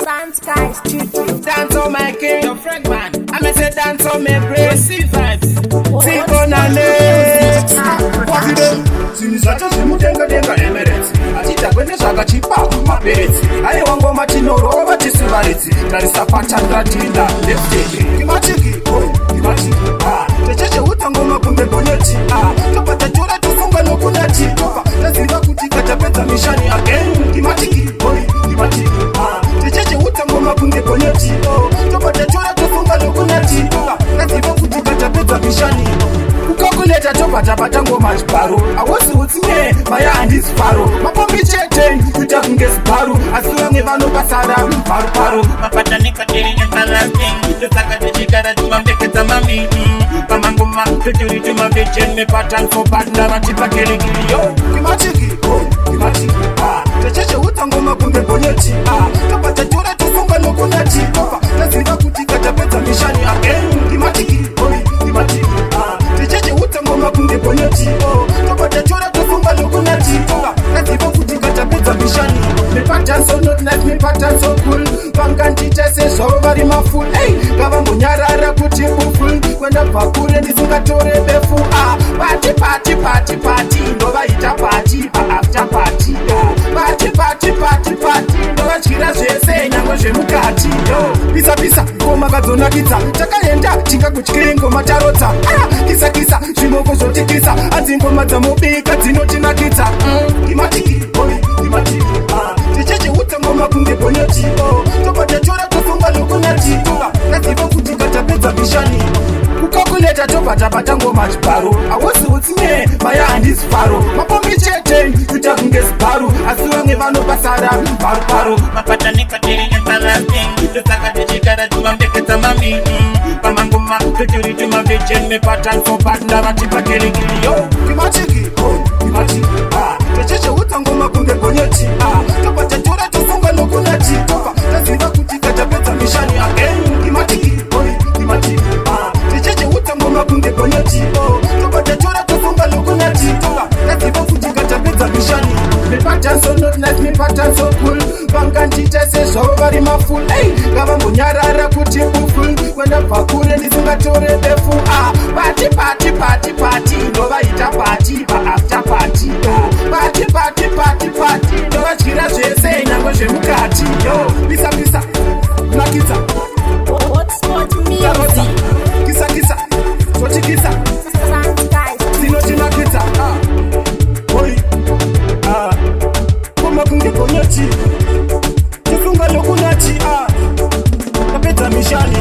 Sans Sky Studio. Dance on my king, Your friend man, I may say dance on my brain. see vibes. Sikona next. Sinizacho zimutenga denga Emirates. Atita kwende zvakachipa maperetse. Aye wangoma tinorova tisuvaritsi. Tarisa patandra tinda left stage. Kimatiki, kimatiki. Techeche utangoma kumbe gonyeti. Topata jura tufunga nokunati. Taziva kuti katapedza mishani again. Kimatiki, kimatiki. Techeche utangoma kumbe gonyeti. Topata jura tufunga nokunati. Taziva kuti katapedza mishani. Kukalkuleta topata patangoma chibharo. Awasi utsinye maya handisi faro. Mapombi chete kuita kunge zibharo. Asi vamwe vanopasara paro. Mapatanika tiri everlasting. Tosaka tichigara tumambekeza mamini. Pamangoma tuturi tumavichen. Me pattern for partner vatipa kirikiri yo. Kimatiki, kimatiki. Techeche utangoma kunge gonyeti. Topata jura tufunga nokunati. Taziva kuti katapedza mishani again. Kimatiki, kimatiki. Techeche utangoma kunge gonyeti. Topata jura tufunga nokunati. Taziva kuti katapedza mishani. Me pattern so not nice, me pattern so cool. Vangandiita sezvavo vari mafull. Ngavambonyarara kuti buful. Kwenda pakure ndisingatore befu. Pati ndovaita pati paafter pati. Pati ndovatyira zvese nyangwe zvemukati. Pisa ngoma kadzonakidza. Takaenda tingakutyiri ngoma tarotsa. Kisa zvimoko zvotikisa. Adzi ngoma dzamubika dzinotinakidza. Kimatiki, kimatiki. Techeche utangoma kunge gonyeti. Topata jura tufunga nokunati. Taziva kuti katapedza mishani. Kukalkuleta topata patangoma chibharo. Awasi utsinye maya handisi faro. Mapombi chete kuita kunge zibharo. Asi vamwe vanopasara paro. Mapatanika tiri everlasting. Tosaka tichigara tumambekeza mamini. Pamangoma tuturi tumavichen. Me pattern for partner vatipa kirikiri yo. Kimatiki, kimatiki. Techeche utangoma kunge gonyeti. Topata jura tufunga nokunati. Taziva kuti katapedza mishani again. Kimatiki, kimatiki. Techeche utangoma kunge gonyeti. Topata jura tufunga nokunati. Taziva kuti katapedza mishani. Me pattern so not nice, me pattern so cool. Vangandiita sezvavo vari mafull. Ngavambonyarara kuti buful. Kwenda pakure ndisingatore befu. Pati ndovaita pati paafter pati. Pati ndovatyira zvese nyangwe zvemukati. Pisa nakidza. Hotspot Tarotsa. Music. Kisa zvotikisa. Sans Sky Dzinotinakidza. Koma kunge gonyeti. Tufunga nokunati. Tapedza mishani.